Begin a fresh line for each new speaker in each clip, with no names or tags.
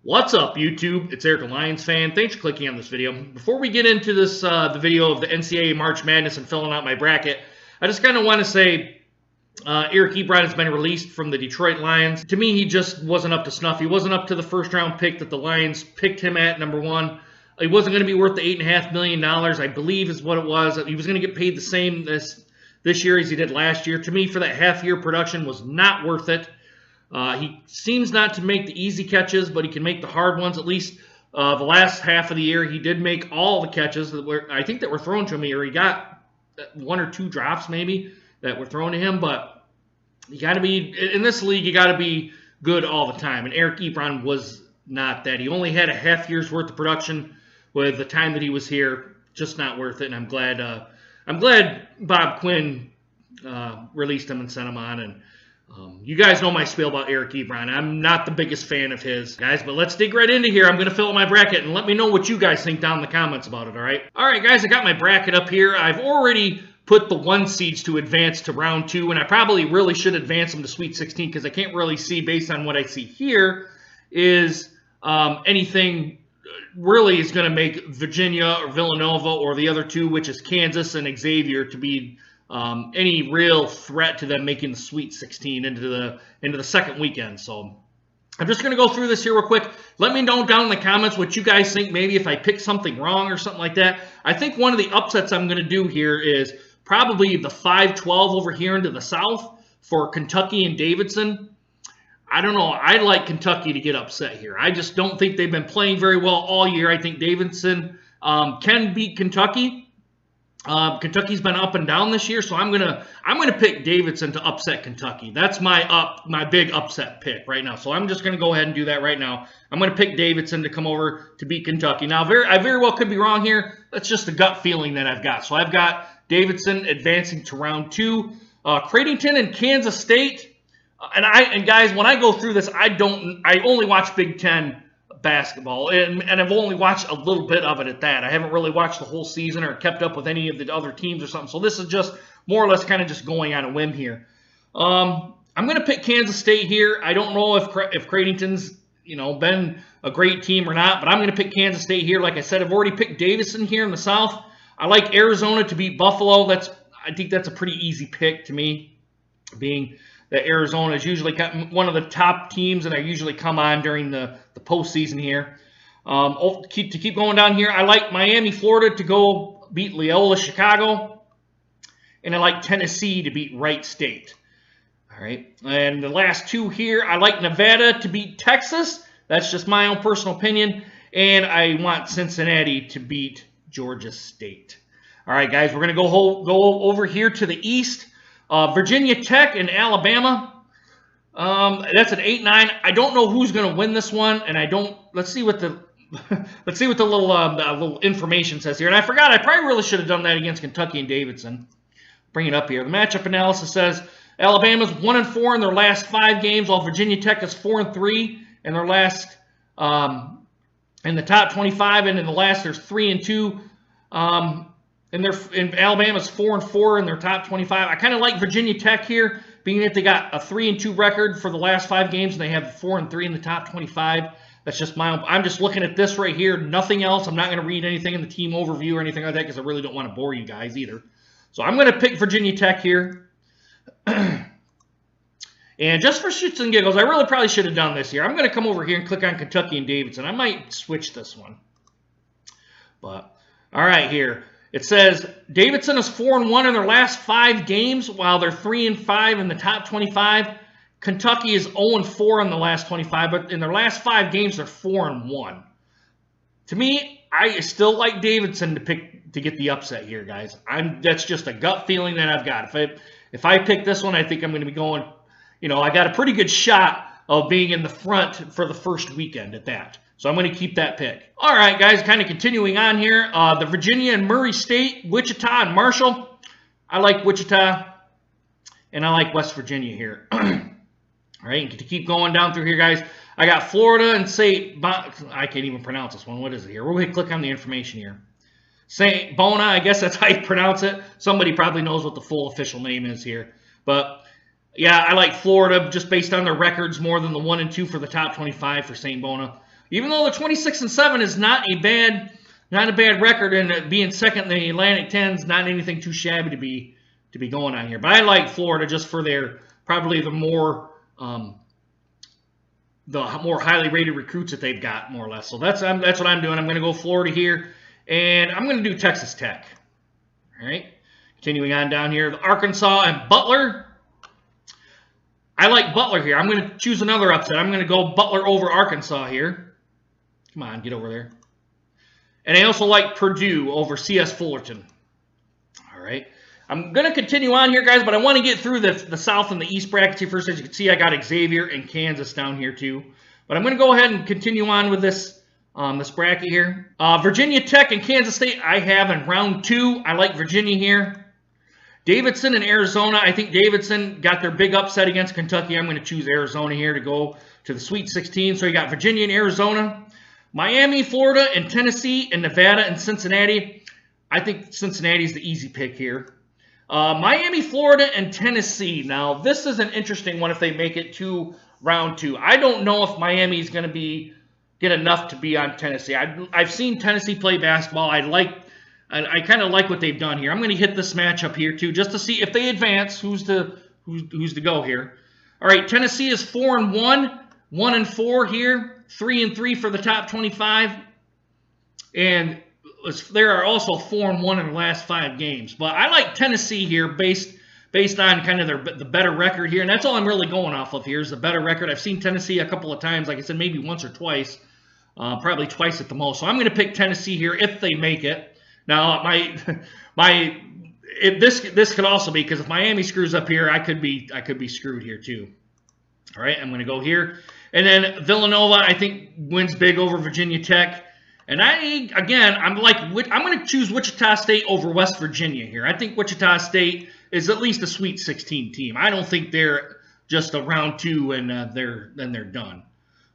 What's up, YouTube? It's Eric, a Lions fan. Thanks for clicking on this video. Before we get into this, the video of the NCAA March Madness and filling out my bracket, I just kind of want to say Eric Ebron has been released from the Detroit Lions. To me, he just wasn't up to snuff. He wasn't up to the first-round pick that the Lions picked him at, #1. He wasn't going to be worth the $8.5 million, I believe is what it was. He was going to get paid the same this year as he did last year. To me, for that half-year production was not worth it. He seems not to make the easy catches, but he can make the hard ones. At least the last half of the year, he did make all the catches that were, I think, that were thrown to him, or he got 1 or 2 drops maybe that were thrown to him. But you got to be in this league. You got to be good all the time. And Eric Ebron was not that. He only had a half year's worth of production with the time that he was here. Just not worth it. And I'm glad Bob Quinn released him and sent him on. And you guys know my spiel about Eric Ebron. I'm not the biggest fan of his, guys, but let's dig right into here. I'm going to fill out my bracket, and let me know what you guys think down in the comments about it, all right? All right, guys, I got my bracket up here. I've already put the 1 seeds to advance to round 2, and I probably really should advance them to Sweet 16 because I can't really see, based on what I see here, is anything really is going to make Virginia or Villanova or the other 2, which is Kansas and Xavier, to be any real threat to them making the Sweet 16 into the second weekend. So I'm just going to go through this here real quick. Let me know down in the comments what you guys think, maybe if I pick something wrong or something like that. I think one of the upsets I'm going to do here is probably the 5-12 over here into the South for Kentucky and Davidson. I don't know. I like Kentucky to get upset here. I just don't think they've been playing very well all year. I think Davidson can beat Kentucky. Kentucky's been up and down this year, so I'm gonna pick Davidson to upset Kentucky. That's my big upset pick right now. So I'm just gonna go ahead and do that right now. I'm gonna pick Davidson to come over to beat Kentucky. Now, I very well could be wrong here. That's just a gut feeling that I've got. So I've got Davidson advancing to round 2. Creighton and Kansas State. And guys, when I go through this, I only watch Big Ten basketball, and I've only watched a little bit of it at that. I haven't really watched the whole season or kept up with any of the other teams or something. So this is just more or less kind of just going on a whim here. I'm going to pick Kansas State here. I don't know if Creighton's been a great team or not, but I'm going to pick Kansas State here. Like I said, I've already picked Davidson here in the South. I like Arizona to beat Buffalo. I think that's a pretty easy pick to me, being that Arizona is usually one of the top teams, and I usually come on during the postseason here. To keep going down here, I like Miami, Florida to go beat Loyola, Chicago. And I like Tennessee to beat Wright State. All right. And the last 2 here, I like Nevada to beat Texas. That's just my own personal opinion. And I want Cincinnati to beat Georgia State. All right, guys, we're going to go over here to the East. Virginia Tech and Alabama. That's an 8-9. I don't know who's going to win this one, and let's see what the little information says here. And I forgot, I probably really should have done that against Kentucky and Davidson. Bring it up here. The matchup analysis says Alabama's 1-4 in their last 5 games, while Virginia Tech is 4-3 in their last in the top 25, and in the last there's 3-2. And Alabama's 4-4 in their top 25. I kind of like Virginia Tech here, being that they got a 3-2 record for the last 5 games, and they have 4-3 in the top 25. That's just my own. I'm just looking at this right here, nothing else. I'm not going to read anything in the team overview or anything like that because I really don't want to bore you guys either. So I'm going to pick Virginia Tech here. And just for shits and giggles, I really probably should have done this here. I'm going to come over here and click on Kentucky and Davidson. I might switch this one. But, all right, here. It says Davidson is 4-1 in their last 5 games, while they're 3-5 in the top 25. Kentucky is 0-4 in the last 25, but in their last 5 games, they're 4-1. To me, I still like Davidson to get the upset here, guys. That's just a gut feeling that I've got. If I pick this one, I think I'm going to be going. I got a pretty good shot of being in the front for the first weekend at that. So I'm going to keep that pick. All right, guys, kind of continuing on here. The Virginia and Murray State, Wichita and Marshall. I like Wichita, and I like West Virginia here. All right, to keep going down through here, guys. I got Florida and I can't even pronounce this one. What is it here? We're going to click on the information here. St. Bona, I guess that's how you pronounce it. Somebody probably knows what the full official name is here. But yeah, I like Florida just based on their records more than the 1 and 2 for the top 25 for St. Bona. Even though the 26-7 is not a bad record, and being second in the Atlantic 10 is not anything too shabby to be going on here. But I like Florida just for their probably the more highly rated recruits that they've got, more or less. So that's what I'm doing. I'm going to go Florida here, and I'm going to do Texas Tech. All right. Continuing on down here, Arkansas and Butler. I like Butler here. I'm going to choose another upset. I'm going to go Butler over Arkansas here. Come on, get over there. And I also like Purdue over CS Fullerton. All right. I'm going to continue on here, guys, but I want to get through the South and the East brackets here first. As you can see, I got Xavier and Kansas down here too. But I'm going to go ahead and continue on with this bracket here. Virginia Tech and Kansas State I have in round 2. I like Virginia here. Davidson and Arizona. I think Davidson got their big upset against Kentucky. I'm going to choose Arizona here to go to the Sweet 16. So you got Virginia and Arizona. Miami, Florida, and Tennessee, and Nevada, and Cincinnati. I think Cincinnati's the easy pick here. Miami, Florida, and Tennessee. Now, this is an interesting one if they make it to round 2. I don't know if Miami's going to get enough to be on Tennessee. I've seen Tennessee play basketball. I kind of like what they've done here. I'm going to hit this matchup here too, just to see if they advance. Who's to go here? All right, Tennessee is 4-1, 1-4 here, 3-3 for the top 25, and there are also 4-1 in the last 5 games. But I like Tennessee here based on kind of the better record here, and that's all I'm really going off of here is the better record. I've seen Tennessee a couple of times, like I said, maybe once or twice, probably twice at the most. So I'm going to pick Tennessee here if they make it. Now, this could also be, because if Miami screws up here, I could be screwed here too. All right, I'm going to go here, and then Villanova I think wins big over Virginia Tech, and I'm going to choose Wichita State over West Virginia here. I think Wichita State is at least a Sweet 16 team. I don't think they're just a round 2 and they're done.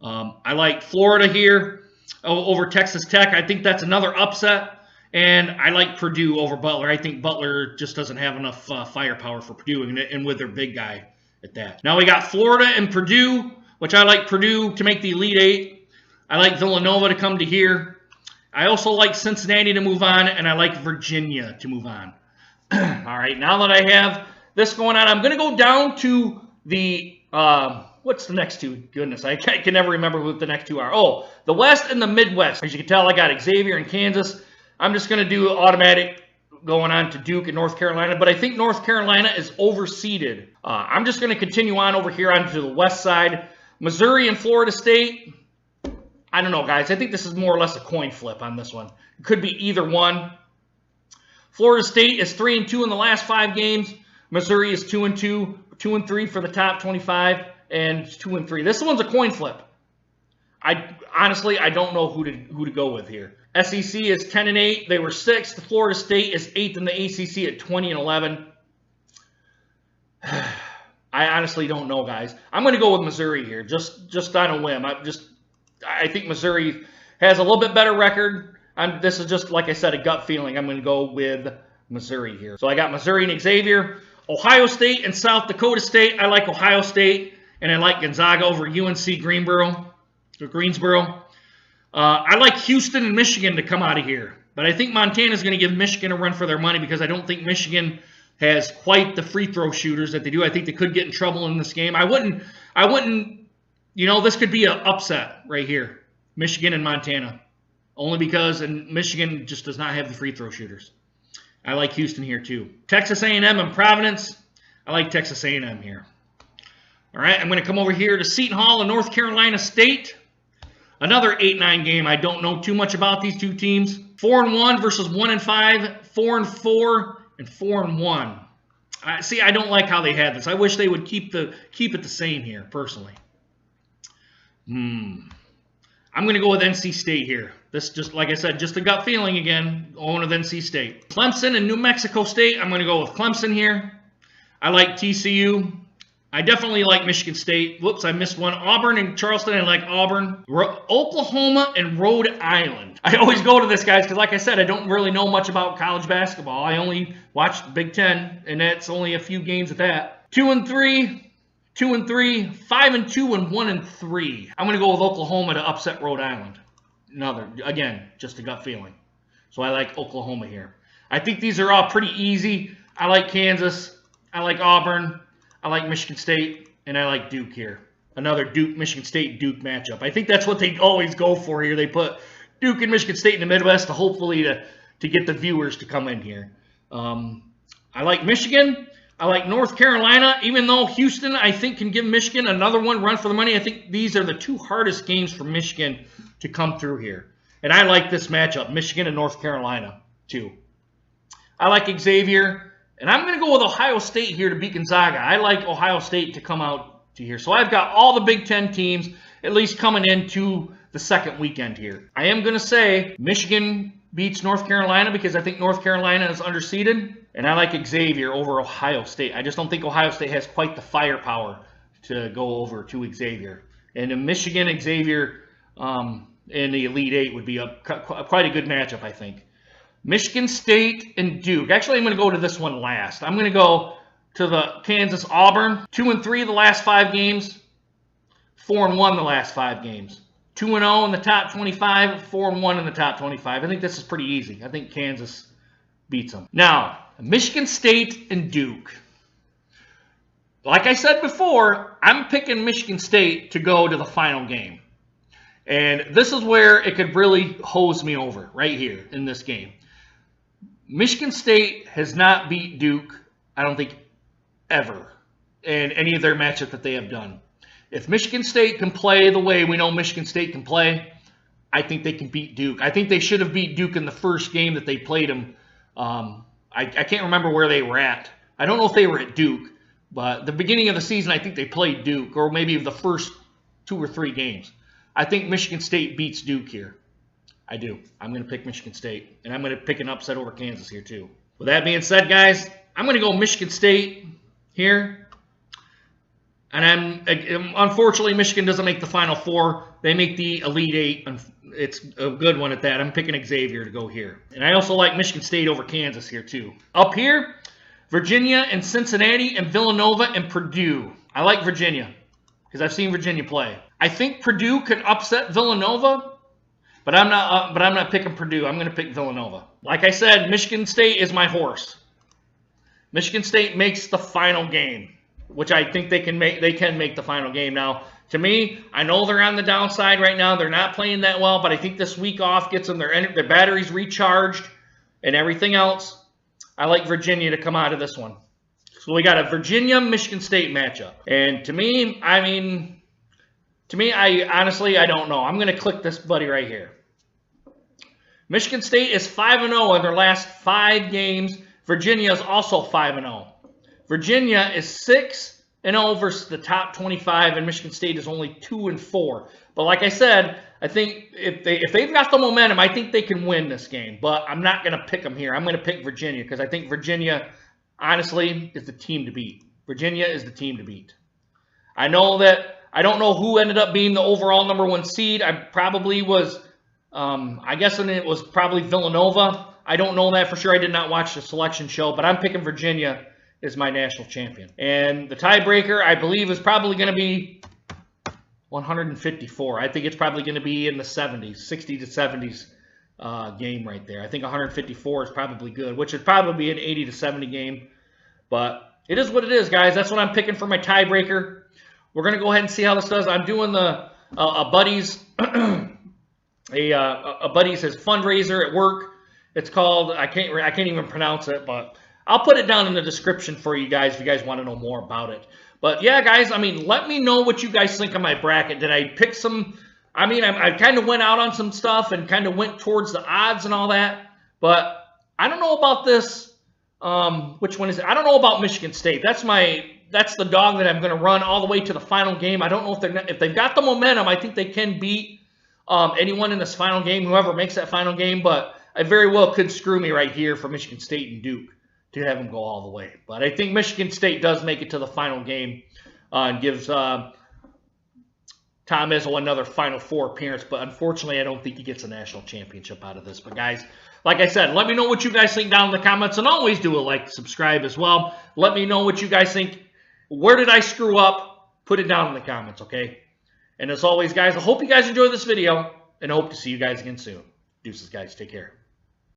I like Florida here over Texas Tech. I think that's another upset. And I like Purdue over Butler. I think Butler just doesn't have enough firepower for Purdue, and with their big guy at that. Now we got Florida and Purdue, which I like Purdue to make the Elite 8. I like Villanova to come to here. I also like Cincinnati to move on, and I like Virginia to move on. All right, now that I have this going on, I'm going to go down to the what's the next two? Goodness, I can never remember what the next two are. Oh, the West and the Midwest. As you can tell, I got Xavier and Kansas. I'm just going to do automatic going on to Duke and North Carolina, but I think North Carolina is overseeded. I'm just going to continue on over here onto the west side. Missouri and Florida State. I don't know, guys. I think this is more or less a coin flip on this one. It could be either one. Florida State is 3-2 in the last 5 games. Missouri is 2-2, 2-3 for the top 25, and 2-3. This one's a coin flip. Honestly, I don't know who to go with here. SEC is 10-8. They were 6th. Florida State is 8th in the ACC at 20-11. I honestly don't know, guys. I'm going to go with Missouri here, just on a whim. I think Missouri has a little bit better record. This is just, like I said, a gut feeling. I'm going to go with Missouri here. So I got Missouri and Xavier. Ohio State and South Dakota State. I like Ohio State, and I like Gonzaga over UNC Greensboro. I like Houston and Michigan to come out of here. But I think Montana's going to give Michigan a run for their money because I don't think Michigan has quite the free throw shooters that they do. I think they could get in trouble in this game. I wouldn't, this could be an upset right here. Michigan and Montana. Only because Michigan just does not have the free throw shooters. I like Houston here too. Texas A&M and Providence. I like Texas A&M here. All right, I'm going to come over here to Seton Hall and North Carolina State. Another 8-9 game. I don't know too much about these two teams. 4-1 versus 1-5, 4-4, and 4-1. See, I don't like how they had this. I wish they would keep it the same here, personally. I'm going to go with NC State here. This, just like I said, just a gut feeling again, going with NC State. Clemson and New Mexico State. I'm going to go with Clemson here. I like TCU. I definitely like Michigan State. Whoops, I missed one. Auburn and Charleston, I like Auburn. Oklahoma and Rhode Island. I always go to this, guys, because like I said, I don't really know much about college basketball. I only watch the Big Ten, and that's only a few games at that. 2-3, 2-3, 5-2, and 1-3. I'm going to go with Oklahoma to upset Rhode Island. Again, just a gut feeling. So I like Oklahoma here. I think these are all pretty easy. I like Kansas. I like Auburn. I like Michigan State. And I like Duke here. Another Michigan State-Duke matchup. I think that's what they always go for here. They put Duke and Michigan State in the Midwest to hopefully to get the viewers to come in here. I like Michigan. I like North Carolina, even though Houston, I think, can give Michigan another one run for the money. I think these are the two hardest games for Michigan to come through here. And I like this matchup, Michigan and North Carolina, too. I like Xavier, and I'm going to go with Ohio State here to beat Gonzaga. I like Ohio State to come out to here. So I've got all the Big Ten teams at least coming into the second weekend here. I am going to say Michigan beats North Carolina because I think North Carolina is underseeded. And I like Xavier over Ohio State. I just don't think Ohio State has quite the firepower to go over to Xavier. And in Michigan, Xavier in the Elite Eight would be quite a good matchup, I think. Michigan State and Duke. Actually, I'm going to go to this one last. I'm going to go to the Kansas-Auburn. 2-3 the last 5 games. 4-1 the last 5 games. 2-0 in the top 25. 4-1 in the top 25. I think this is pretty easy. I think Kansas beats them. Now, Michigan State and Duke. Like I said before, I'm picking Michigan State to go to the final game. And this is where it could really hose me over, right here in this game. Michigan State has not beat Duke, I don't think, ever in any of their matchups that they have done. If Michigan State can play the way we know Michigan State can play, I think they can beat Duke. I think they should have beat Duke in the first game that they played them. I can't remember where they were at. I don't know if they were at Duke, but the beginning of the season, I think they played Duke, or maybe the first 2 or 3 games. I think Michigan State beats Duke here. I do. I'm going to pick Michigan State, and I'm going to pick an upset over Kansas here too. With that being said, guys, I'm going to go Michigan State here. And unfortunately, Michigan doesn't make the Final Four. They make the Elite Eight. It's a good one at that. I'm picking Xavier to go here. And I also like Michigan State over Kansas here too. Up here, Virginia and Cincinnati and Villanova and Purdue. I like Virginia because I've seen Virginia play. I think Purdue can upset Villanova, but I'm not picking Purdue. I'm going to pick Villanova. Like I said, Michigan State is my horse. Michigan State makes the final game, which I think they can make the final game. Now, to me, I know they're on the downside right now. They're not playing that well, but I think this week off gets them their batteries recharged and everything else. I like Virginia to come out of this one. So we got a Virginia-Michigan State matchup. And to me, I honestly, I don't know. I'm going to click this buddy right here. Michigan State is 5-0 in their last 5 games. Virginia is also 5-0. Virginia is 6-0 versus the top 25, and Michigan State is only 2-4. But like I said, I think if they've got the momentum, I think they can win this game. But I'm not going to pick them here. I'm going to pick Virginia because I think Virginia, honestly, is the team to beat. Virginia is the team to beat. I know that I don't know who ended up being the overall #1 seed. I probably was, I guess it was probably Villanova. I don't know that for sure. I did not watch the selection show, but I'm picking Virginia as my national champion. And the tiebreaker, I believe, is probably going to be 154. I think it's probably going to be in the 70s, 60 to 70s game right there. I think 154 is probably good, which would probably be an 80 to 70 game. But it is what it is, guys. That's what I'm picking for my tiebreaker. We're going to go ahead and see how this does. I'm doing the a buddy's a buddy's his fundraiser at work. It's called, I can't even pronounce it, but I'll put it down in the description for you guys if you guys want to know more about it. But yeah, guys, I mean, let me know what you guys think of my bracket. Did I pick some? I mean, I kind of went out on some stuff and kind of went towards the odds and all that. But I don't know about this. Which one is it? I don't know about Michigan State. That's the dog that I'm going to run all the way to the final game. I don't know if they've got the momentum. I think they can beat anyone in this final game, whoever makes that final game. But I very well could screw me right here for Michigan State and Duke to have them go all the way. But I think Michigan State does make it to the final game and gives Tom Izzo another Final Four appearance. But unfortunately, I don't think he gets a national championship out of this. But guys, like I said, let me know what you guys think down in the comments. And always do a like, subscribe as well. Let me know what you guys think. Where did I screw up? Put it down in the comments, okay? And as always, guys, I hope you guys enjoyed this video, and I hope to see you guys again soon. Deuces, guys. Take care.